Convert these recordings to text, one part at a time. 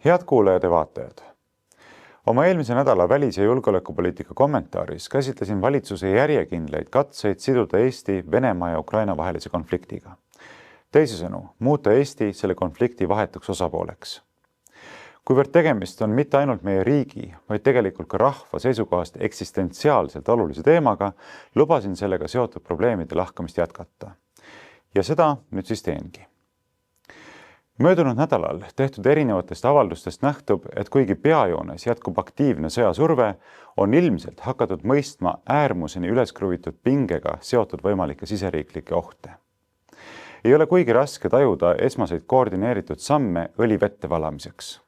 Head kuulajad ja vaatajad! Oma eelmise nädala välis- ja julgeolekupoliitika kommentaaris käsitlesin valitsuse järjekindlaid katseid siduda Eesti, Venemaa ja Ukraina vahelise konfliktiga. Teisisõnu, muuta Eesti selle konflikti vahetuks osapooleks. Kuivõrd tegemist on mitte ainult meie riigi, vaid tegelikult ka rahva seisukohast eksistentsiaalselt olulise teemaga, lubasin sellega seotud probleemide lahkamist jätkata. Ja seda nüüd siis teengi. Möödunud nädalal tehtud erinevatest avaldustest nähtub, et kuigi peajoones jätkub aktiivne sõjasurve, on ilmselt hakatud mõistma äärmuseni üleskruvitud pingega seotud võimalikke siseriiklikke ohte. Ei ole kuigi raske tajuda esmaseid koordineeritud samme õli vette valamiseks.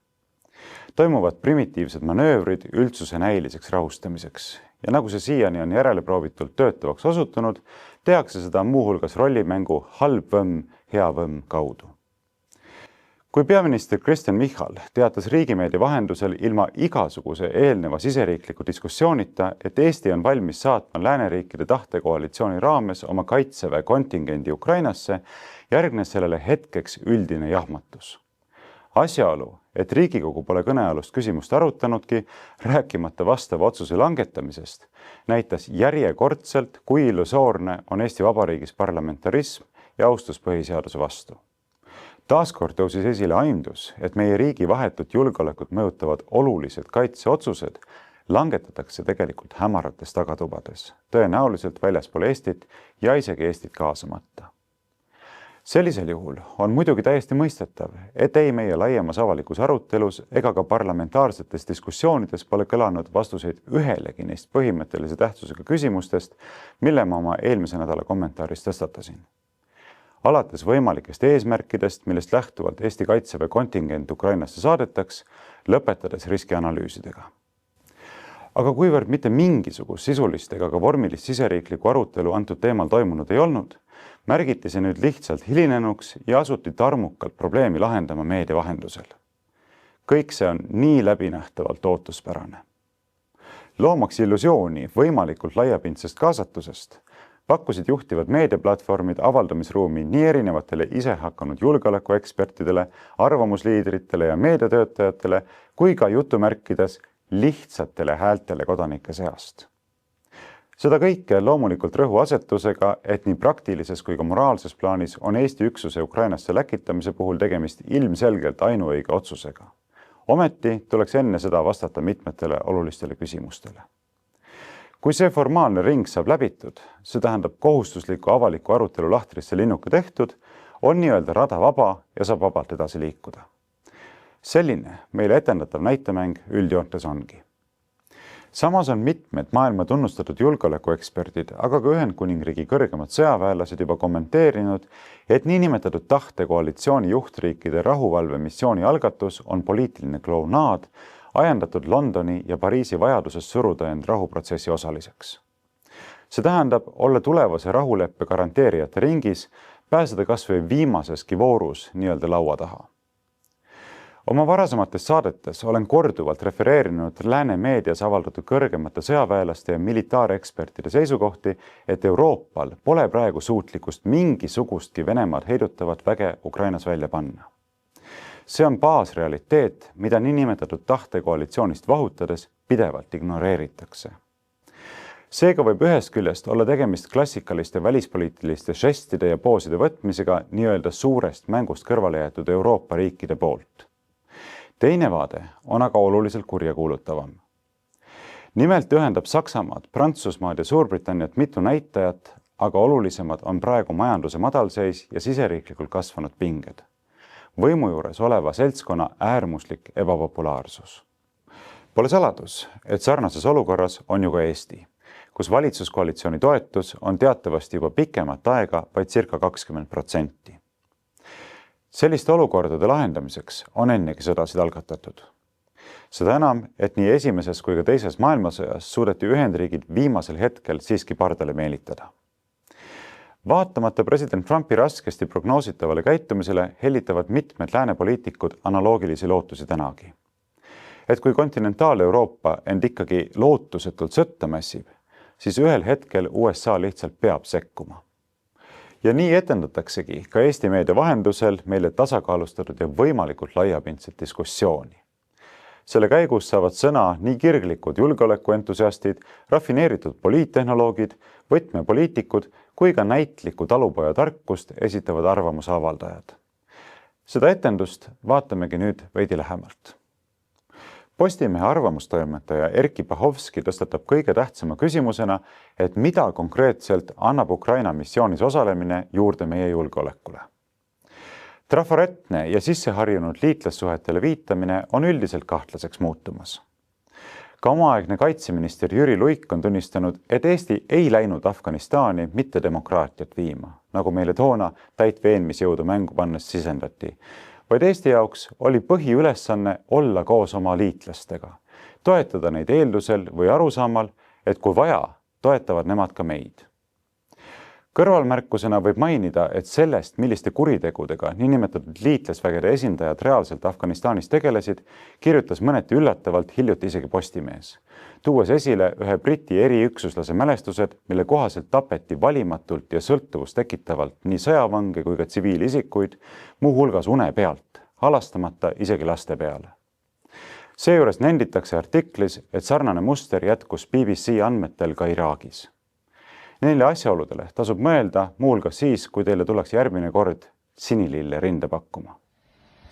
Toimuvad primitiivsed manöövrid üldsuse näiliseks rahustamiseks ja nagu see siiani on järeleproovitult töötavaks osutunud, tehakse seda muuhulgas rollimängu halb võmm, hea võmm kaudu. Kui peaminister Kristen Michal teatas riigimeedia vahendusel ilma igasuguse eelneva siseriikliku diskussioonita, et Eesti on valmis saatma lääneriikide tahtekoalitsiooni raames oma kaitseväe kontingendi Ukrainasse, järgnes sellele hetkeks üldine jahmatus. Asjaolu, et Riigikogu pole kõnealust küsimust arutanudki, rääkimata vastava otsuse langetamisest, näitas järjekordselt, kui illusoorne on Eesti Vabariigis parlamentarism ja austus põhiseaduse vastu. Taaskord tõusis esile aimdus, et meie riigi vahetut julgeolekut mõjutavad olulised kaitseotsused langetatakse tegelikult hämarates tagatubades, tõenäoliselt väljaspool Eestit ja isegi Eestit kaasamata. Sellisel juhul on muidugi täiesti mõistetav, et ei meie laiemas avalikus arutelus ega ka parlamentaarsetes diskussioonides pole kõlanud vastuseid ühelegi neist põhimõttelise tähtsusega küsimustest, mille ma oma eelmise nädala kommentaaris tõstatasin. Alates võimalikest eesmärkidest, millest lähtuvalt Eesti kaitseväe kontingent Ukrainasse saadetaks, lõpetades riskianalüüsidega. Aga kuivõrd mitte mingisugust sisulist ega ka vormilist siseriiklikku arutelu antud teemal toimunud ei olnud, märgiti see nüüd lihtsalt hilinenuks ja asuti tarmukalt probleemi lahendama meedia vahendusel. Kõik see on nii läbinähtavalt ootuspärane. Loomaks illusiooni võimalikult laiapindsest kaasatusest, pakkusid juhtivad meediaplatvormid avaldamisruumi nii erinevatele isehakanud julgeolekuekspertidele, arvamusliidritele ja meediatöötajatele kui ka jutumärkides lihtsatele häältele kodanike seast. Seda kõike loomulikult rõhuasetusega, et nii praktilises kui ka moraalses plaanis on Eesti üksuse Ukrainasse läkitamise puhul tegemist ilmselgelt ainuõige otsusega. Ometi tuleks enne seda vastata mitmetele olulistele küsimustele. Kui see formaalne ring saab läbitud, see tähendab kohustusliku avaliku arutelu lahtrisse linnuka tehtud, on nii-öelda rada vaba ja saab vabalt edasi liikuda. Selline meile etendatav näitemäng üldjoontes ongi. Samas on mitmed maailma tunnustatud julgeolekueksperdid, aga ka Ühendkuningriigi kõrgemad sõjaväelased juba kommenteerinud, et niinimetatud tahtekoalitsiooni juhtriikide rahuvalvemissiooni algatus on poliitiline klounaad, ajendatud Londoni ja Pariisi vajadusest suruda end rahuprotsessi osaliseks. See tähendab olla tulevase rahuleppe garanteerijate ringis, pääseda kas või viimaseski voorus nii-öelda laua taha. Oma varasemates saadetes olen korduvalt refereerinud lääne meedias avaldatud kõrgemate sõjaväelaste ja militaarekspertide seisukohti, et Euroopal pole praegu suutlikkust mingisugustki Venemaad heidutavat väge Ukrainas välja panna. See on baasrealiteet, mida niinimetatud tahtekoalitsioonist vahutades pidevalt ignoreeritakse. Seega võib ühest küljest olla tegemist klassikaliste välispoliitiliste žestide ja pooside võtmisega nii-öelda suurest mängust kõrvale jäetud Euroopa riikide poolt. Teine vaade on aga oluliselt kurjakuulutavam. Nimelt ühendab Saksamaad, Prantsusmaad ja Suurbritanniat mitu näitajat, aga olulisemad on praegu majanduse madalseis ja siseriiklikult kasvanud pinged. Võimu juures oleva seltskonna äärmuslik ebapopulaarsus. Pole saladus, et sarnases olukorras on ju ka Eesti, kus valitsuskoalitsiooni toetus on teatavasti juba pikemat aega vaid circa 20%. Selliste olukordade lahendamiseks on ennegi sõdasid algatatud. Seda enam, et nii esimeses kui ka teises maailmasõjas suudeti Ühendriigid viimasel hetkel siiski pardale meelitada. Vaatamata president Trumpi raskesti prognoositavale käitumisele hellitavad mitmed lääne poliitikud analoogilisi lootusi tänagi. Et kui kontinentaal-Euroopa end ikkagi lootusetult sõtta mässib, siis ühel hetkel USA lihtsalt peab sekkuma. Ja nii etendataksegi ka Eesti meedia vahendusel meile tasakaalustatud ja võimalikult laiapindset diskussiooni. Selle käigus saavad sõna nii kirglikud julgeolekuentusiastid, rafineeritud poliittehnoloogid, võtmepoliitikud kui ka näitliku talupojatarkust esitavad arvamuse avaldajad. Seda etendust vaatamegi nüüd veidi lähemalt. Postimehe arvamustoimetaja Erkki Bahovski tõstatab kõige tähtsama küsimusena, et mida konkreetselt annab Ukraina missioonis osalemine juurde meie julgeolekule. Trafaretne ja sisseharjunud liitlassuhetele viitamine on üldiselt kahtlaseks muutumas. Ka omaaegne kaitseminister Jüri Luik on tunnistanud, et Eesti ei läinud Afganistani mitte demokraatiat viima, nagu meile toona täit veenmisjõudu mängu pannes sisendati, vaid Eesti jaoks oli põhiülesanne olla koos oma liitlastega, toetada neid eeldusel või arusaamal, et kui vaja, toetavad nemad ka meid. Kõrvalmärkusena võib mainida, et sellest, milliste kuritegudega niinimetatud liitlasvägede esindajad reaalselt Afganistanis tegelesid, kirjutas mõneti üllatavalt hiljuti isegi Postimees, tuues esile ühe Briti eriüksuslase mälestused, mille kohaselt tapeti valimatult ja sõltuvust tekitavalt nii sõjavange kui ka tsiviilisikuid, muu hulgas une pealt, halastamata isegi laste peale. Seejuures nenditakse artiklis, et sarnane muster jätkus BBC andmetel ka Iraagis. Neile asjaoludele tasub mõelda muulgas siis, kui teile tuleks järgmine kord sinilille rinde pakkuma.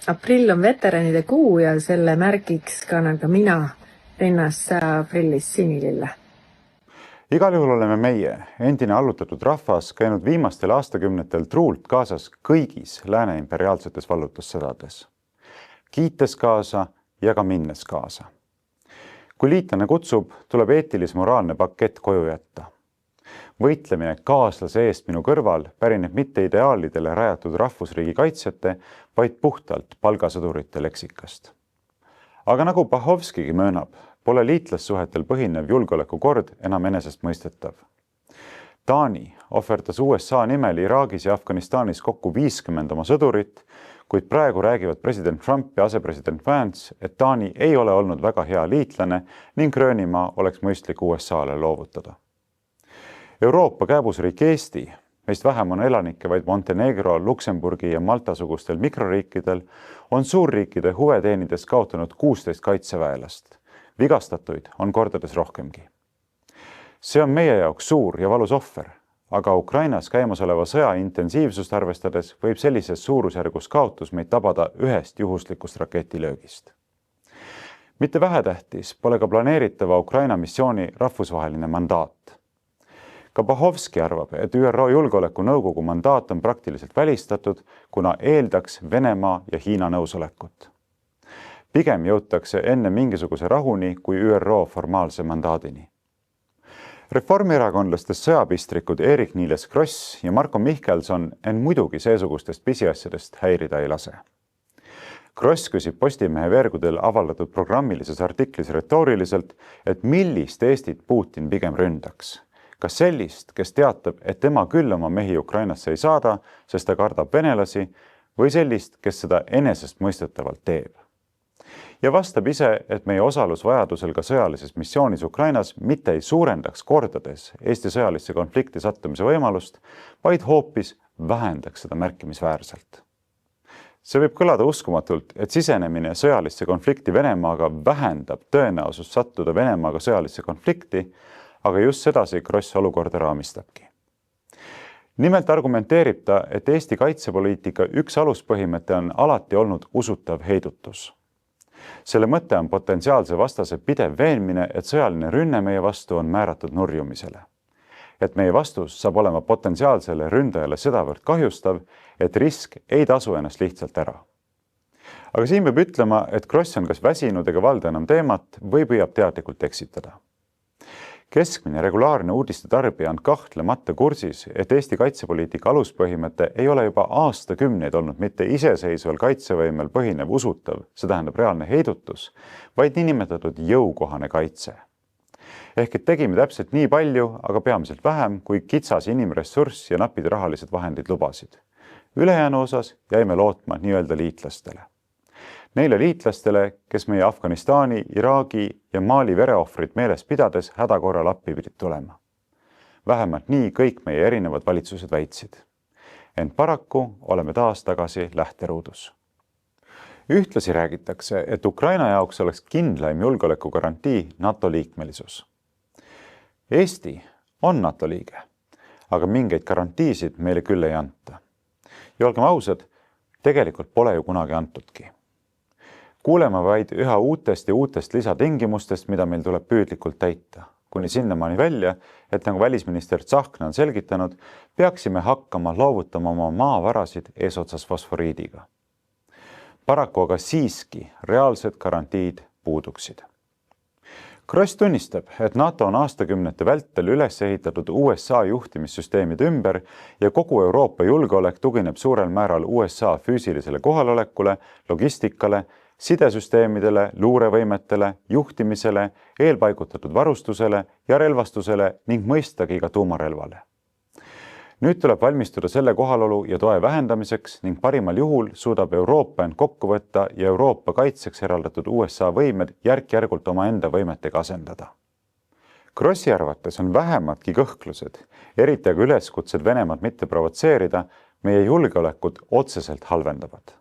Aprill on veteranide kuu ja selle märgiks kannan ka mina rinnas aprillis sinilille. Igal juhul oleme meie, endine allutatud rahvas, käinud viimastel aastakümnetel truult kaasas kõigis lääne imperiaalsetes vallutussõdades. Kiites kaasa ja ka minnes kaasa. Kui liitlane kutsub, tuleb eetilis-moraalne pakett koju jätta. Võitlemine kaaslase eest minu kõrval pärineb mitte ideaalidele rajatud rahvusriigi kaitsjate, vaid puhtalt palgasõdurite leksikast. Aga nagu Bahovskigi möönab, pole liitlassuhetel põhinev julgeolekukord enam enesest mõistetav. Taani ohverdas USA nimel Iraagis ja Afganistanis kokku 50 oma sõdurit, kuid praegu räägivad president Trump ja asepresident Vance, et Taani ei ole olnud väga hea liitlane ning Gröönimaa oleks mõistlik USA-le loovutada. Euroopa kääbusriik Eesti, meist vähem on elanikke vaid Montenegro, Luksemburgi ja Malta-sugustel mikroriikidel, on suurriikide huve teenides kaotanud 16 kaitseväelast. Vigastatuid on kordades rohkemgi. See on meie jaoks suur ja valus ohver, aga Ukrainas käimasoleva sõja intensiivsust arvestades võib sellises suurusjärgus kaotus meid tabada ühest juhuslikust raketilöögist. Mitte vähetähtis pole ka planeeritava Ukraina missiooni rahvusvaheline mandaat. Ka Bahovski arvab, et ÜRO Julgeolekunõukogu mandaat on praktiliselt välistatud, kuna eeldaks Venemaa ja Hiina nõusolekut. Pigem jõutakse enne mingisuguse rahuni kui ÜRO formaalse mandaadini. Reformierakondlastest sõjapistrikud Eerik-Niiles Kross ja Marko Mihkelson en muidugi seesugustest pisiasjadest häirida ei lase. Kross küsib Postimehe veergudel avaldatud programmilises artiklis retooriliselt, et millist Eestit Putin pigem ründaks. Kas sellist, kes teatab, et tema küll oma mehi Ukrainasse ei saada, sest ta kardab venelasi, või sellist, kes seda enesest mõistetavalt teeb. Ja vastab ise, et meie osalus vajadusel ka sõjalises missioonis Ukrainas mitte ei suurendaks kordades Eesti sõjalisse konflikti sattumise võimalust, vaid hoopis vähendaks seda märkimisväärselt. See võib kõlada uskumatult, et sisenemine sõjalisse konflikti Venemaaga vähendab tõenäosust sattuda Venemaaga sõjalisse konflikti, aga just sedasi Kross olukorda raamistabki. Nimelt argumenteerib ta, et Eesti kaitsepoliitika üks aluspõhimõte on alati olnud usutav heidutus. Selle mõte on potentsiaalse vastase pidev veenmine, et sõjaline rünne meie vastu on määratud nurjumisele. Et meie vastus saab olema potentsiaalsele ründajale sedavõrd kahjustav, et risk ei tasu ennast lihtsalt ära. Aga siin peab ütlema, et Kross on kas väsinud ega valda enam teemat või püüab teadlikult eksitada. Keskmine regulaarne uudiste tarbija on kahtlemata kursis, et Eesti kaitsepoliitika aluspõhimõte ei ole juba aastakümneid olnud mitte iseseisval kaitsevõimel põhinev usutav, see tähendab reaalne heidutus, vaid niinimetatud jõukohane kaitse. Ehk et tegime täpselt nii palju, aga peamiselt vähem, kui kitsas inimressurss ja napid rahalised vahendid lubasid. Ülejäänu osas jäime lootma nii-öelda liitlastele. Neile liitlastele, kes meie Afganistani, Iraagi ja Mali vereohvrit meeles pidades hädakorral appi pidid tulema. Vähemalt nii kõik meie erinevad valitsused väitsid. Ent paraku oleme taas tagasi lähteruudus. Ühtlasi räägitakse, et Ukraina jaoks oleks kindlaim julgeolekugarantii NATO liikmelisus. Eesti on NATO liige, aga mingeid garantiisid meile küll ei anta. Ja olgem ausad, tegelikult pole ju kunagi antudki. Kuuleme vaid üha uutest ja uutest lisatingimustest, mida meil tuleb püüdlikult täita. Kuni sinnamaani välja, et nagu välisminister Tsahkna on selgitanud, peaksime hakkama loovutama oma maavarasid eesotsas fosforiidiga. Paraku aga siiski reaalsed garantiid puuduksid. Kross tunnistab, et NATO on aastakümnete vältel üles ehitatud USA juhtimissüsteemide ümber ja kogu Euroopa julgeolek tugineb suurel määral USA füüsilisele kohalolekule, logistikale, sidesüsteemidele, luurevõimetele, juhtimisele, eelpaigutatud varustusele ja relvastusele ning mõistagi ka tuumarelvale. Nüüd tuleb valmistuda selle kohalolu ja toe vähendamiseks ning parimal juhul suudab Euroopa end kokku võtta ja Euroopa kaitseks eraldatud USA võimed järk-järgult omaenda võimetega asendada. Krossi arvates on vähematki kõhklused, eriti aga üleskutsed Venemaad mitte provotseerida, meie julgeolekut otseselt halvendavad.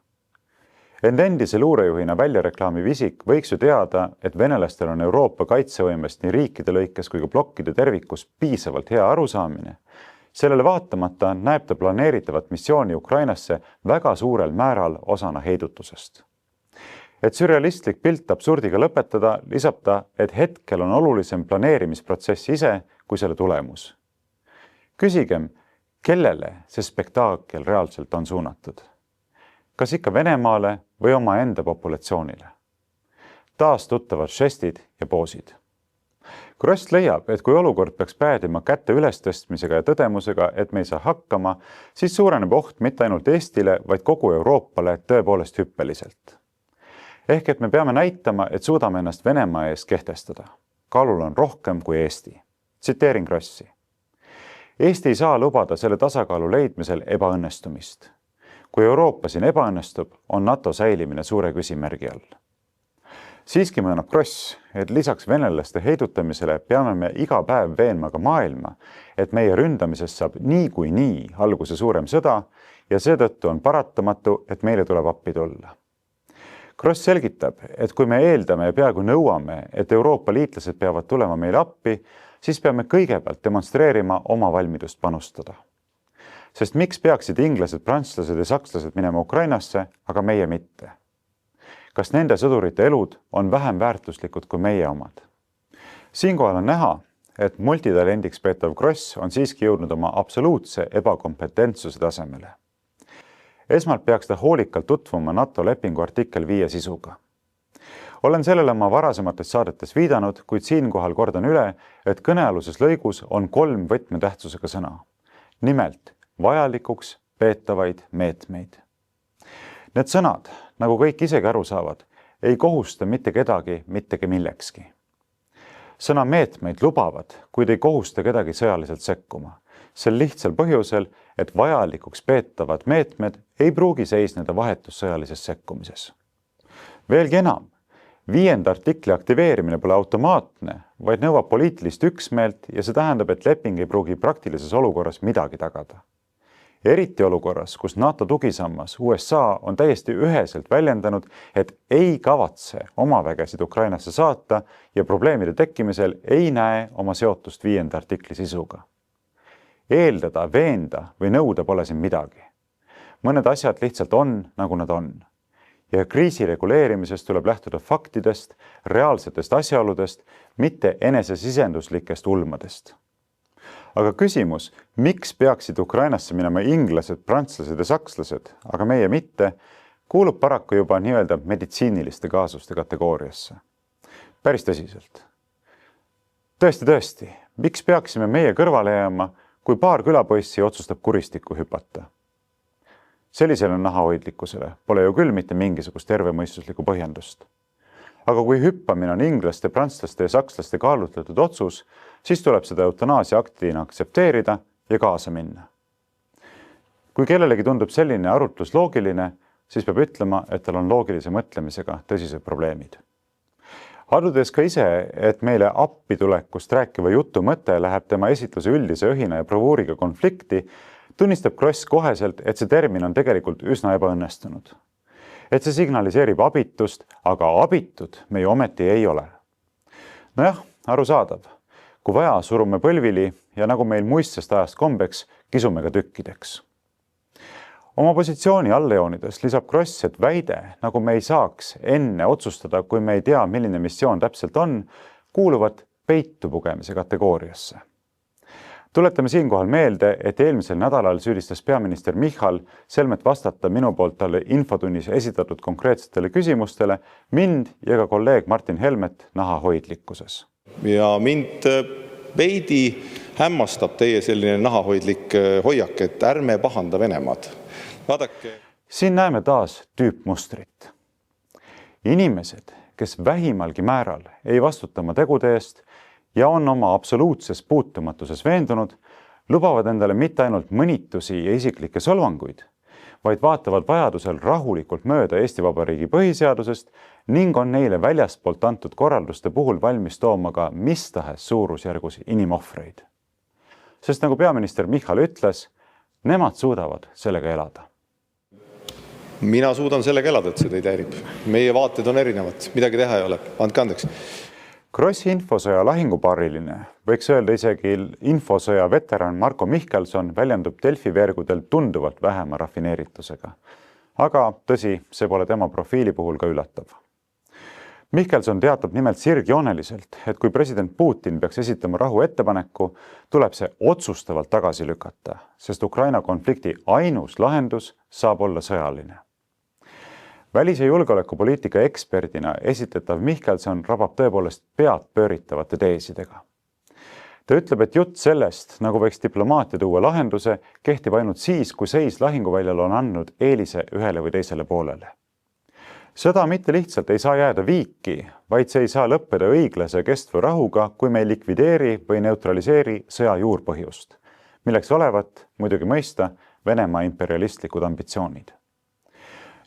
End endise luurejuhina väljareklaamiv isik võiks ju teada, et venelastel on Euroopa kaitsevõimest nii riikide lõikes kui ka blokkide tervikus piisavalt hea arusaamine. Sellele vaatamata näeb ta planeeritavat missiooni Ukrainasse väga suurel määral osana heidutusest. Et sürrealistlik pilt absurdiga lõpetada, lisab ta, et hetkel on olulisem planeerimisprotsess ise kui selle tulemus. Küsigem, kellele see spektaakel reaalselt on suunatud? Kas ikka Venemaale või omaenda populatsioonile? Taas tuttavad žestid ja poosid. Kross leiab, et kui olukord peaks päädima käte ülestõstmisega ja tõdemusega, et me ei saa hakkama, siis suureneb oht mitte ainult Eestile, vaid kogu Euroopale tõepoolest hüppeliselt. Ehk et me peame näitama, et suudame ennast Venemaa ees kehtestada. Kaalul on rohkem kui Eesti. Tsiteerin Krossi. Eesti ei saa lubada selle tasakaalu leidmisel ebaõnnestumist. Kui Euroopa siin ebaõnnestub, on NATO säilimine suure küsimärgi all. Siiski möönab Kross, et lisaks venelaste heidutamisele peame me iga päev veenma ka maailma, et meie ründamisest saab nii alguse suurem sõda ja seetõttu on paratamatu, et meile tuleb appi tulla. Kross selgitab, et kui me eeldame ja peaaegu nõuame, et Euroopa liitlased peavad tulema meile appi, siis peame kõigepealt demonstreerima oma valmidust panustada. Sest miks peaksid inglased, prantslased ja sakslased minema Ukrainasse, aga meie mitte? Kas nende sõdurite elud on vähem väärtuslikud kui meie omad? Siinkohal on näha, et multitalendiks peetav Kross on siiski jõudnud oma absoluutse ebakompetentsuse tasemele. Esmalt peaks ta hoolikalt tutvuma NATO lepingu artikkel 5 sisuga. Olen sellele oma varasemates saadetes viidanud, kuid siinkohal kordan üle, et kõnealuses lõigus on 3 võtmetähtsusega sõna. Nimelt, vajalikuks peetavaid meetmeid. Need sõnad, nagu kõik isegi aru saavad, ei kohusta mitte kedagi mittegi millekski. Sõna meetmeid lubavad, kuid ei kohusta kedagi sõjaliselt sekkuma. Sel lihtsal põhjusel, et vajalikuks peetavad meetmed ei pruugi seisneda vahetus sõjalises sekkumises. Veelgi enam, 5. artikli aktiveerimine pole automaatne, vaid nõuab poliitilist üksmeelt ja see tähendab, et leping ei pruugi praktilises olukorras midagi tagada. Eriti olukorras, kus NATO tugisammas USA on täiesti üheselt väljendanud, et ei kavatse oma vägesid Ukrainasse saata ja probleemide tekkimisel ei näe oma seotust 5. artikli sisuga. Eeldada, veenda või nõuda pole siin midagi. Mõned asjad lihtsalt on, nagu nad on. Ja kriisi reguleerimisest tuleb lähtuda faktidest, reaalsetest asjaoludest, mitte enesesisenduslikest ulmadest. Aga küsimus, miks peaksid Ukrainasse minema inglased, prantslased ja sakslased, aga meie mitte, kuulub paraku juba nii-öelda meditsiiniliste kaasuste kategooriasse. Päris tõsiselt. Tõesti, miks peaksime meie kõrvale jääma, kui paar külapoissi otsustab kuristikku hüpata? Sellisele nahahoidlikkusele pole ju küll mitte mingisugust tervemõistuslikku põhjendust. Aga kui hüppamine on inglaste, prantslaste ja sakslaste kaalutletud otsus, siis tuleb seda eutanaasia aktina aktsepteerida ja kaasa minna. Kui kellelegi tundub selline arutlus loogiline, siis peab ütlema, et tal on loogilise mõtlemisega tõsised probleemid. Ardudes ka ise, et meile appitulekust rääkiva jutu mõte läheb tema esitluse üldise õhina ja bravuuriga konflikti, tunnistab Kross koheselt, et see termin on tegelikult üsna ebaõnnestunud. et see signaliseerib abitust, aga abitud me ju ometi ei ole. Nojah, arusaadav. Kui vaja, surume põlvili ja nagu meil muistsest ajast kombeks, kisume ka tükkideks. Oma positsiooni allajoonides lisab Kross, et väide, nagu me ei saaks enne otsustada, kui me ei tea, milline missioon täpselt on, kuuluvad peitu pugemise kategooriasse. Tuletame siinkohal meelde, et eelmisel nädalal süüdistas peaminister Michal selmet vastata minu poolt talle infotunnis esitatud konkreetsetele küsimustele mind ja ka kolleeg Martin Helmet nahahoidlikkuses. Ja mind veidi hämmastab teie selline nahahoidlik hoiak, et ärme pahanda Venemaad. Vaadake. Siin näeme taas tüüpmustrit. Inimesed, kes vähimalgi määral ei vastuta oma tegude eest ja on oma absoluutses puutumatuses veendunud, lubavad endale mitte ainult mõnitusi ja isiklikke solvanguid, vaid vaatavad vajadusel rahulikult mööda Eesti Vabariigi põhiseadusest ning on neile väljaspoolt antud korralduste puhul valmis tooma ka mis tahes suurusjärgus inimohvreid. Sest nagu peaminister Michal ütles, nemad suudavad sellega elada. Mina suudan sellega elada, et see teid häirib. Meie vaated on erinevad, midagi teha ei ole. Andke andeks. Krossi infosõja lahingupariline, võiks öelda isegi infosõja veteran Marko Mihkelson väljendub Delfi veergudel tunduvalt vähema rafineeritusega. Aga tõsi, see pole tema profiili puhul ka üllatav. Mihkelson teatab nimelt sirgjooneliselt, et kui president Putin peaks esitama rahu ettepaneku, tuleb see otsustavalt tagasi lükata, sest Ukraina konflikti ainus lahendus saab olla sõjaline. Välis- ja julgeolekupoliitika eksperdina esitletav Mihkelson rabab tõepoolest pead pööritavate teesidega. Ta ütleb, et jutt sellest, nagu võiks diplomaatia tuua lahenduse, kehtib ainult siis, kui seis lahinguväljal on andnud eelise ühele või teisele poolele. Sõda mitte lihtsalt ei saa jääda viiki, vaid see ei saa lõppeda õiglase kestva rahuga, kui me ei likvideeri või neutraliseeri sõja juurpõhjust, milleks olevat muidugi mõista Venemaa imperialistlikud ambitsioonid.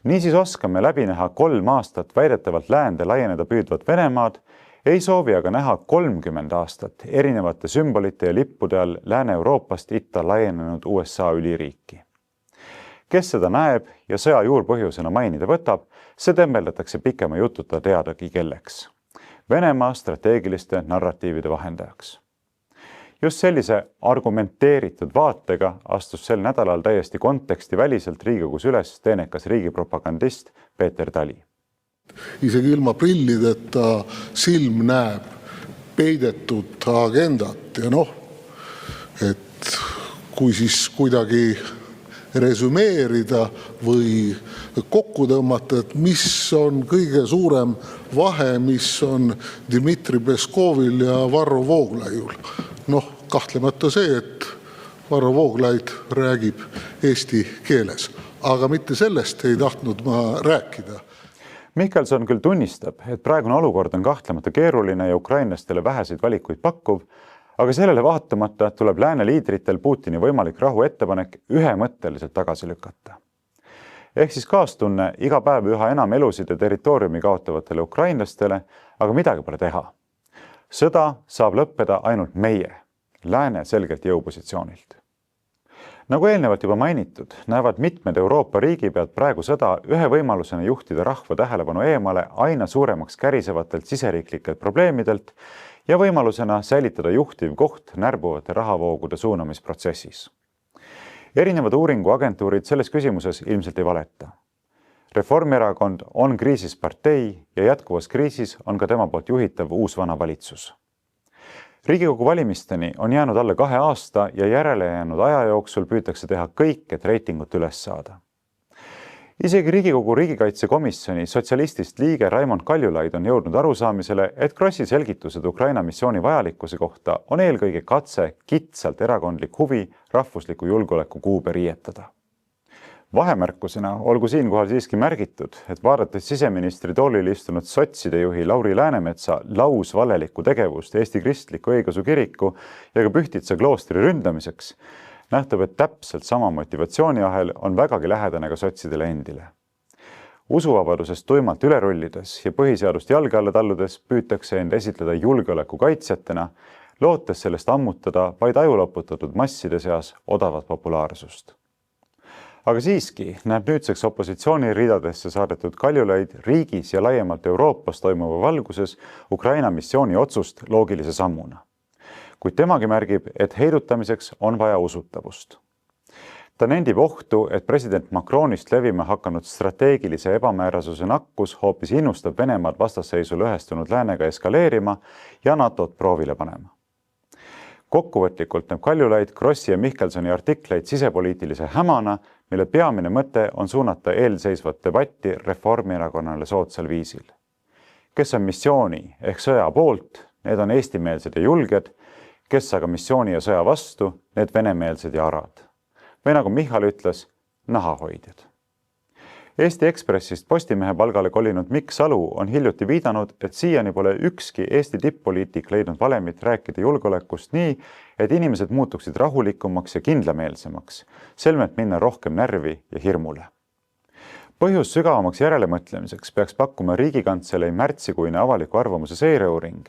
Niisiis oskame läbi näha 3 aastat väidetavalt läände laieneda püüdvat Venemaad, ei soovi aga näha 30 aastat erinevate sümbolite ja lippude all Lääne-Euroopast itta laienenud USA üliriiki. Kes seda näeb ja sõja juurpõhjusena mainida võtab, see tembeldatakse pikema jututa teadagi kelleks. Venemaa strateegiliste narratiivide vahendajaks. Just sellise argumenteeritud vaatega astus sel nädalal täiesti konteksti väliselt Riigikogus üles teenekas riigipropagandist Peeter Tali. Isegi ilma prillideta silm näeb peidetud agendat ja et kui siis kuidagi resümeerida või kokku tõmmata, et mis on kõige suurem vahe, mis on Dmitri Peskovil ja Varro Vooglaiul. Kahtlemata see, et Varro Vooglaid räägib eesti keeles, aga mitte sellest ei tahtnud ma rääkida. Mihkelson küll tunnistab, et praegune olukord on kahtlemata keeruline ja ukrainlastele väheseid valikuid pakkuv, aga sellele vaatamata tuleb lääne liidritel Putini võimalik rahu ettepanek ühemõtteliselt tagasi lükata. Ehk siis kaastunne iga päev üha enam elusid ja territooriumi kaotavatele ukrainlastele, aga midagi pole teha. Sõda saab lõppeda ainult meie, lääne selgelt jõupositsioonilt. Nagu eelnevalt juba mainitud, näevad mitmed Euroopa riigipead praegu sõda ühe võimalusena juhtida rahva tähelepanu eemale aina suuremaks kärisevatelt siseriiklikelt probleemidelt ja võimalusena säilitada juhtiv koht närbuvate rahavoogude suunamisprotsessis. Erinevad uuringuagentuurid selles küsimuses ilmselt ei valeta. Reformierakond on kriisis partei ja jätkuvas kriisis on ka tema poolt juhitav uus-vana valitsus. Riigikogu valimisteni on jäänud alla 2 aasta ja järele jäänud aja jooksul püütakse teha kõik, et reitingut üles saada. Isegi Riigikogu riigikaitsekomisjoni sotsialistist liige Raimond Kaljulaid on jõudnud arusaamisele, et Krossi selgitused Ukraina missiooni vajalikkuse kohta on eelkõige katse kitsalt erakondlik huvi rahvusliku julgeoleku kuube riietada. Vahemärkusena olgu siinkohal siiski märgitud, et vaadates siseministri toolil istunud sotside juhi Lauri Läänemetsa lausvalelikku tegevust Eesti Kristliku Õigeusu Kiriku ja ka Pühtitsa kloostri ründamiseks, nähtab, et täpselt sama motivatsiooniahel on vägagi lähedane ka sotsidele endile. Usuvabadusest tuimalt üle rullides ja põhiseadust jalge alla talludes püütakse end esitleda julgeoleku kaitsjatena, lootes sellest ammutada vaid ajuloputatud masside seas odavat populaarsust. Aga siiski näeb nüüdseks opositsiooni ridadesse saadetud Kaljulaid riigis ja laiemalt Euroopas toimuva valguses Ukraina missiooni otsust loogilise sammuna. Kuid temagi märgib, et heidutamiseks on vaja usutavust. Ta nendib ohtu, et president Macronist levima hakanud strateegilise ebamäärasuse nakkus hoopis innustab Venemaad vastasseisu lõhestunud läänega eskaleerima ja NATO-t proovile panema. Kokkuvõtlikult näeb Kaljulaid Krossi ja Mihkelsoni artikleid sisepoliitilise hämana, mille peamine mõte on suunata eelseisvat debatti Reformierakonnale soodsal viisil. Kes on missiooni ehk sõja poolt, need on eestimeelsed ja julged, kes aga missiooni ja sõja vastu, need venemeelsed ja arad. Või nagu Michal ütles, nahahoidjad. Eesti Ekspressist Postimehe palgale kolinud Mikk Salu on hiljuti viidanud, et siiani pole ükski Eesti tipp-poliitik leidnud valemit rääkida julgeolekust nii, et inimesed muutuksid rahulikumaks ja kindlameelsemaks, selmet minna rohkem närvi ja hirmule. Põhjus sügavamaks järelemõtlemiseks peaks pakkuma Riigikantselei märtsikuine avaliku arvamuse seireuuring,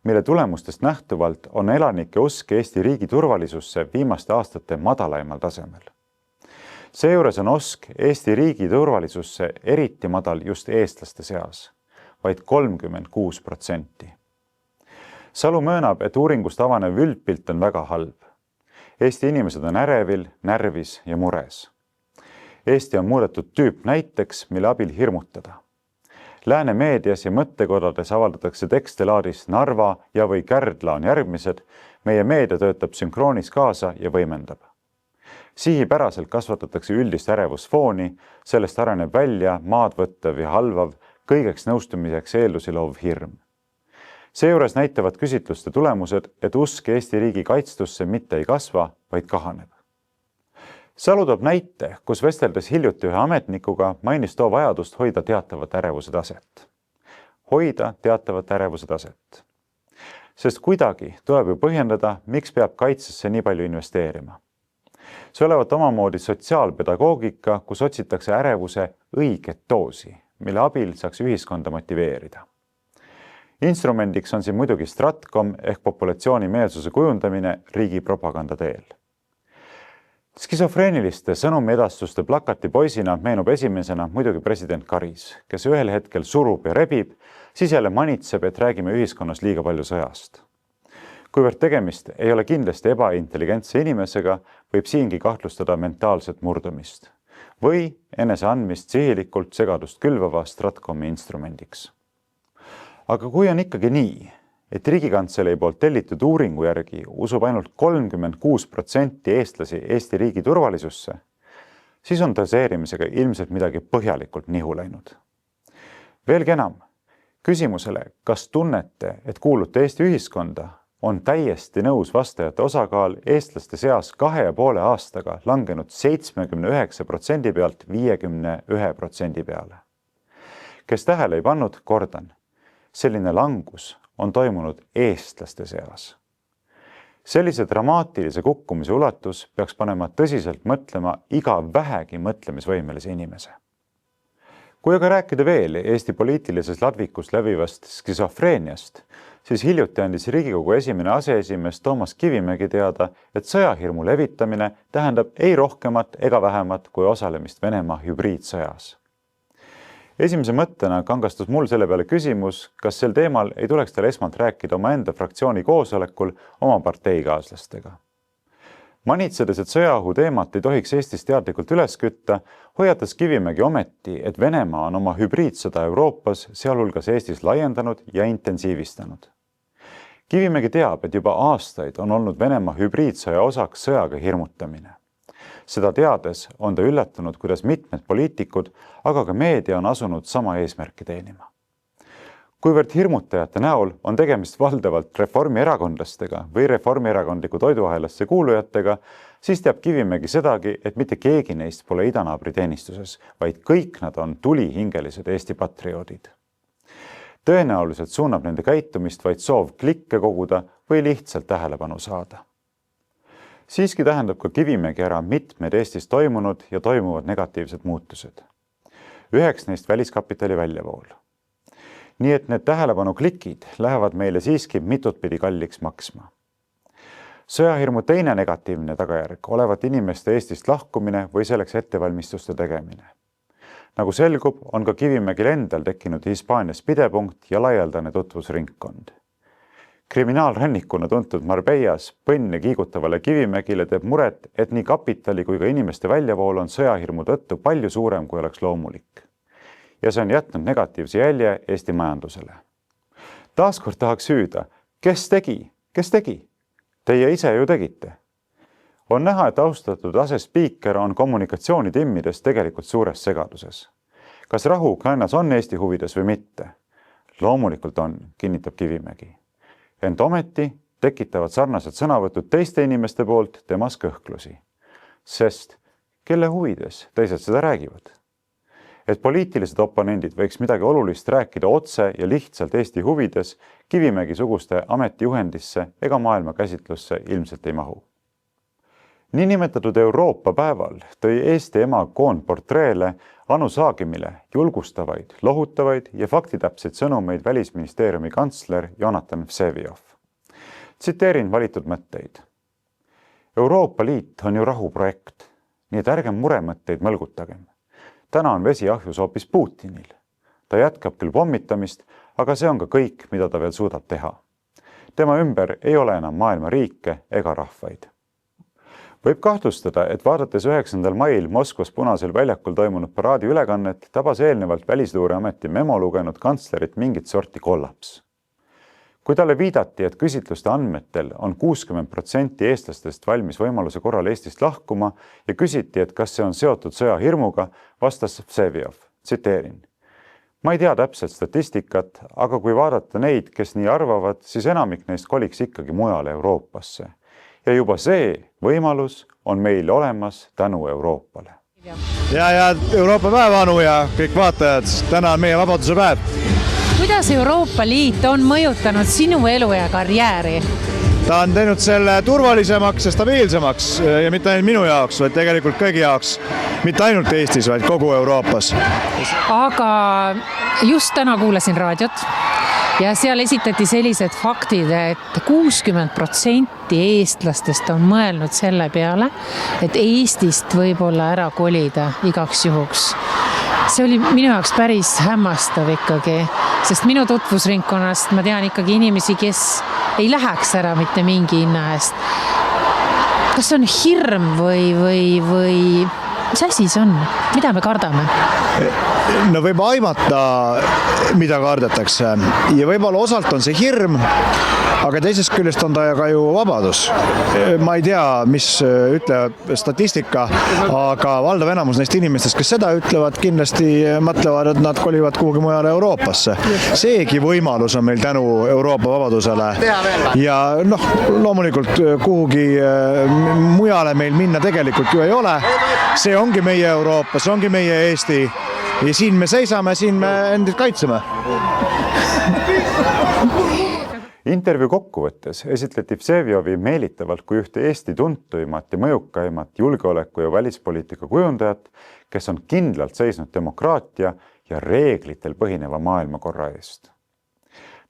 mille tulemustest nähtuvalt on elanike usk Eesti riigi turvalisusse viimaste aastate madalaimal tasemel. Seejuures on usk Eesti riigi turvalisusse eriti madal just eestlaste seas, vaid 36%. Salu möönab, et uuringust avanev üldpilt on väga halb. Eesti inimesed on ärevil, närvis ja mures. Eesti on muudetud tüüpnäiteks, mille abil hirmutada. Lääne meedias ja mõttekodades avaldatakse tekste laadis Narva ja või Kärdla on järgmised, meie meedia töötab sünkroonis kaasa ja võimendab. Sihipäraselt kasvatatakse üldist ärevusfooni, sellest areneb välja maad võttev ja halvav, kõigeks nõustumiseks eeldusi loov hirm. Seejuures näitavad küsitluste tulemused, et usk Eesti riigi kaitstusse mitte ei kasva, vaid kahaneb. Salu toob näite, kus vesteldes hiljuti ühe ametnikuga mainis too vajadust hoida teatavat ärevuse taset. Hoida teatavat ärevuse taset. Sest kuidagi tuleb ju põhjendada, miks peab kaitsesse nii palju investeerima. See olevat omamoodi sotsiaalpedagoogika, kus otsitakse ärevuse õiget doosi, mille abil saaks ühiskonda motiveerida. Instrumendiks on siin muidugi Stratcom ehk populatsiooni meelsuse kujundamine riigi propaganda teel. Skisofreeniliste sõnumiedastuste plakati poisina meenub esimesena muidugi president Karis, kes ühel hetkel surub ja rebib, siis jälle manitseb, et räägime ühiskonnas liiga palju sõjast. Kuivõrd tegemist ei ole kindlasti ebaintelligentse inimesega, võib siingi kahtlustada mentaalset murdumist või enese andmist sihilikult segadust külvava Stratcomi instrumendiks. Aga kui on ikkagi nii, et Riigikantselei poolt tellitud uuringu järgi usub ainult 36% eestlasi Eesti riigi turvalisusse, siis on doseerimisega ilmselt midagi põhjalikult nihu läinud. Veelgi enam, küsimusele, kas tunnete, et kuulute Eesti ühiskonda, on täiesti nõus vastajate osakaal eestlaste seas 2,5 aastaga langenud 79% pealt 51% peale. Kes tähele ei pannud, kordan, selline langus on toimunud eestlaste seas. Sellise dramaatilise kukkumise ulatus peaks panema tõsiselt mõtlema iga vähegi mõtlemisvõimelise inimese. Kui aga rääkida veel Eesti poliitilises ladvikus levivast skisofreeniast, siis hiljuti andis Riigikogu esimene aseesimees Toomas Kivimägi teada, et sõjahirmu levitamine tähendab ei rohkemat ega vähemat kui osalemist Venemaa hübriidsõjas. Esimese mõttena kangastus mul selle peale küsimus, kas sel teemal ei tuleks tal esmalt rääkida omaenda fraktsiooni koosolekul oma parteikaaslastega. Manitsedes, et sõjaohu teemat ei tohiks Eestis teadlikult üles kütta, hoiatas Kivimägi ometi, et Venemaa on oma hübriidsõda Euroopas, sealhulgas Eestis laiendanud ja intensiivistanud. Kivimägi teab, et juba aastaid on olnud Venemaa hübriidsõja osaks sõjaga hirmutamine. Seda teades on ta üllatunud, kuidas mitmed poliitikud, aga ka meedia on asunud sama eesmärki teenima. Kuivõrd hirmutajate näol on tegemist valdavalt reformierakondlastega või reformierakondliku toiduahelasse kuulujatega, siis teab Kivimägi sedagi, et mitte keegi neist pole idanaabri teenistuses, vaid kõik nad on tulihingelised Eesti patrioodid. Tõenäoliselt suunab nende käitumist vaid soov klikke koguda või lihtsalt tähelepanu saada. Siiski tähendab ka Kivimägi ära mitmed Eestis toimunud ja toimuvad negatiivsed muutused. Üheks neist väliskapitali väljavool. Nii et need tähelepanu klikid lähevad meile siiski mitutpidi kalliks maksma. Sõjahirmu teine negatiivne tagajärg olevat inimeste Eestist lahkumine või selleks ettevalmistuste tegemine. Nagu selgub, on ka Kivimägil endal tekkinud Hispaanias pidepunkt ja laialdane tutvusringkond. Kriminaalrannikuna tuntud Marbellas põnne kiigutavale Kivimägile teeb muret, et nii kapitali kui ka inimeste väljavool on sõjahirmu tõttu palju suurem, kui oleks loomulik. Ja see on jätnud negatiivse jälje Eesti majandusele. Taaskord tahaks hüüda, kes tegi? Teie ise ju tegite. On näha, et austatud asespiiker on kommunikatsiooni timmides tegelikult suures segaduses. Kas rahu Ukrainas on Eesti huvides või mitte? Loomulikult on, kinnitab Kivimägi. Ent ometi tekitavad sarnased sõnavõtud teiste inimeste poolt temas kõhklusi. Sest kelle huvides teised seda räägivad? Et poliitilised oponendid võiks midagi olulist rääkida otse ja lihtsalt Eesti huvides, Kivimägi suguste ametijuhendisse ega maailma käsitlusse ilmselt ei mahu. Niinimetatud Euroopa päeval tõi Eesti ema koonportreele Anu Saagimile julgustavaid, lohutavaid ja faktitäpseid sõnumeid Välisministeeriumi kantsler Jonatan Vseviov. Tsiteerin valitud mõtteid. Euroopa Liit on ju rahuprojekt, nii et ärgem muremõtteid mõlgutagem. Täna on vesi ahjus hoopis Putinil. Ta jätkab küll pommitamist, aga see on ka kõik, mida ta veel suudab teha. Tema ümber ei ole enam maailma riike ega rahvaid. Võib kahtlustada, et vaadates 9. mail Moskvas Punasel väljakul toimunud paraadi ülekannet, tabas eelnevalt Välisluureameti memo lugenud kantslerit mingit sorti kollaps. Kui talle viidati, et küsitluste andmetel on 60% eestlastest valmis võimaluse korral Eestist lahkuma ja küsiti, et kas see on seotud sõjahirmuga, vastas Vseviov, tsiteerin. Ma ei tea täpselt statistikat, aga kui vaadata neid, kes nii arvavad, siis enamik neist koliks ikkagi mujale Euroopasse. Ja juba see võimalus on meil olemas tänu Euroopale. Ja Euroopa päev, Anu ja kõik vaatajad, täna on meie vabaduse päev. Kuidas Euroopa Liit on mõjutanud sinu elu ja karjääri? Ta on teinud selle turvalisemaks ja stabiilsemaks ja mitte ainult minu jaoks, vaid tegelikult kõigi jaoks. Mitte ainult Eestis, vaid kogu Euroopas. Aga just täna kuulasin raadiot ja seal esitati sellised faktid, et 60% eestlastest on mõelnud selle peale, et Eestist võib-olla ära kolida igaks juhuks. See oli minu jaoks päris hämmastav ikkagi, sest minu tutvusringkonnast ma tean ikkagi inimesi, kes ei läheks ära mitte mingi hinna eest. Kas on hirm või mis asi see on? Mida me kardame? No võib aimata, mida kardetakse ja võib-olla osalt on see hirm, aga teisest küljest on ta ka ju vabadus. Ma ei tea, mis ütleb statistika, aga valdav enamus neist inimestest, kes seda ütlevad, kindlasti mõtlevad, et nad kolivad kuhugi mujale Euroopasse. Seegi võimalus on meil tänu Euroopa vabadusele ja loomulikult kuhugi mujale meil minna tegelikult ju ei ole. See ongi meie Euroopa, see ongi meie Eesti ja siin me seisame, siin me endid kaitseme. Intervjuu kokkuvõttes esitleti Vseviovi meelitavalt kui ühte Eesti tuntuimat ja mõjukaimat julgeoleku ja välispoliitika kujundajat, kes on kindlalt seisnud demokraatia ja reeglitel põhineva maailmakorra eest.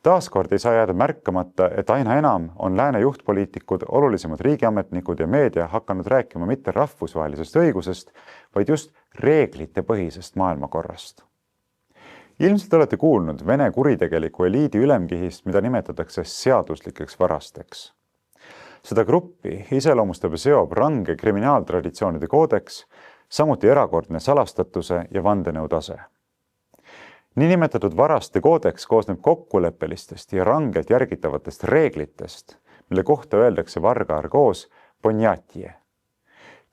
Taaskord ei saa jääda märkamata, et aina enam on lääne juhtpoliitikud, olulisemad riigiametnikud ja meedia hakanud rääkima mitte rahvusvahelisest õigusest, vaid just reeglite põhisest maailmakorrast. Ilmselt olete kuulnud Vene kuritegeliku eliidi ülemkihist, mida nimetatakse seaduslikeks varasteks. Seda gruppi iseloomustab ja seob range kriminaaltraditsioonide koodeks, samuti erakordne salastatuse ja vandenõu tase. Niinimetatud varaste koodeks koosneb kokkuleppelistest ja rangelt järgitavatest reeglitest, mille kohta öeldakse varga argoos ponjatje.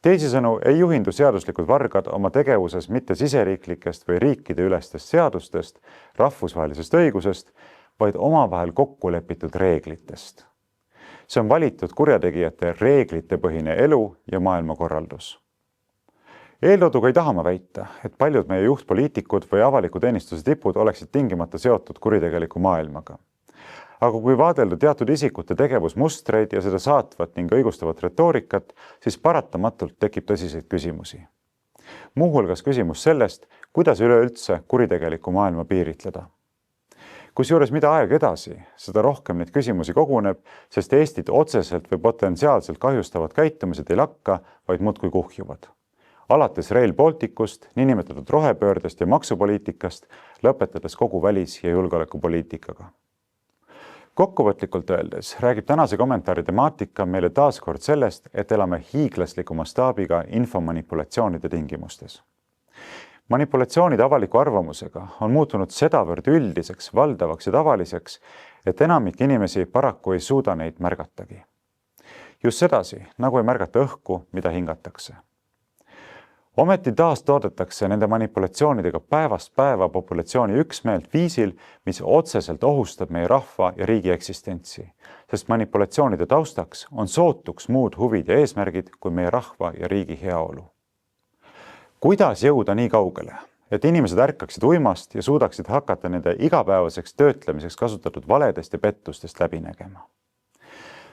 Teisisõnu ei juhindu seaduslikud vargad oma tegevuses mitte siseriiklikest või riikide ülestest seadustest, rahvusvahelisest õigusest, vaid omavahel kokkulepitud reeglitest. See on valitud kurjategijate reeglitepõhine elu ja maailmakorraldus. Eeltooduga ei taha ma väita, et paljud meie juhtpoliitikud või avaliku teenistuse tipud oleksid tingimata seotud kuritegeliku maailmaga. Aga kui vaadelda teatud isikute tegevusmustreid ja seda saatvat ning õigustavat retoorikat, siis paratamatult tekib tõsiseid küsimusi. Muuhulgas küsimus sellest, kuidas üleüldse kuritegeliku maailma piiritleda. Kusjuures mida aeg edasi, seda rohkem neid küsimusi koguneb, sest Eestit otseselt või potentsiaalselt kahjustavad käitumised ei lakka, vaid muudkui kuhjuvad. Alates Rail Balticust, niinimetatud rohepöördest ja maksupoliitikast, lõpetades kogu välis- ja julgeolekupoliitikaga. Kokkuvõtlikult öeldes räägib tänase kommentaari temaatika meile taaskord sellest, et elame hiiglasliku mastaabiga infomanipulatsioonide tingimustes. Manipulatsioonid avaliku arvamusega on muutunud sedavõrd üldiseks, valdavaks ja tavaliseks, et enamik inimesi paraku ei suuda neid märgatagi. Just sedasi, nagu ei märgata õhku, mida hingatakse. Ometi taas toodetakse nende manipulatsioonidega päevast päeva populatsiooni üksmeelt viisil, mis otseselt ohustab meie rahva ja riigi eksistentsi, sest manipulatsioonide taustaks on sootuks muud huvid ja eesmärgid kui meie rahva ja riigi heaolu. Kuidas jõuda nii kaugele, et inimesed ärkaksid uimast ja suudaksid hakata nende igapäevaseks töötlemiseks kasutatud valedest ja pettustest läbi nägema?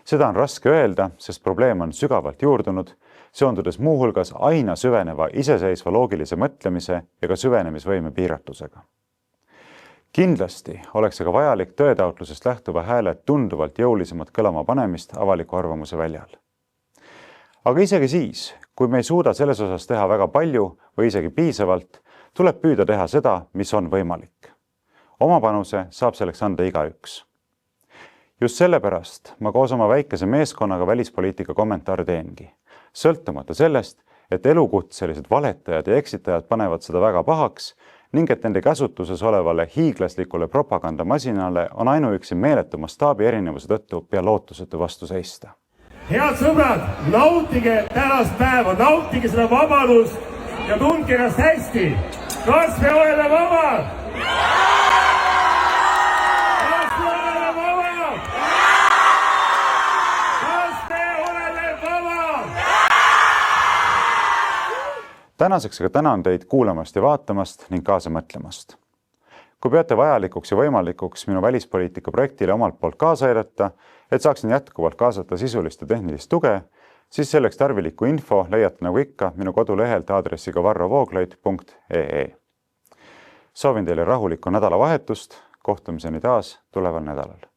Seda on raske öelda, sest probleem on sügavalt juurdunud, seondudes muuhulgas aina süveneva iseseisva loogilise mõtlemise ja ka süvenemisvõime piiratusega. Kindlasti oleks aga vajalik tõetaotlusest lähtuva hääle tunduvalt jõulisemat kõlama panemist avaliku arvamuse väljal. Aga isegi siis, kui me ei suuda selles osas teha väga palju või isegi piisavalt, tuleb püüda teha seda, mis on võimalik. Oma panuse saab selleks anda igaüks. Just sellepärast ma koos oma väikese meeskonnaga välispoliitika kommentaare teengi. Sõltumata sellest, et elukutselised valetajad ja eksitajad panevad seda väga pahaks ning et nende käsutuses olevale hiiglaslikule propagandamasinale on ainuüksi meeletu mastaabi erinevuse tõttu pea lootusetu vastu seista. Head sõbrad, nautige tänast päeva, nautige seda vabadust ja tundke ennast hästi. Kas me oleme vabad? Kas me oleme vabad? Kas me oleme vabad? Tänaseks aga tänan teid kuulamast ja vaatamast ning kaasa mõtlemast. Kui peate vajalikuks ja võimalikuks minu välispoliitika projektile omalt poolt kaasa aidata, et saaksin jätkuvalt kaasata sisulist ja tehnilist tuge, siis selleks tarvilikku info leiate nagu ikka minu kodulehelt aadressiga varrovooglaid.ee. Soovin teile rahulikku nädalavahetust, kohtumiseni taas tuleval nädalal.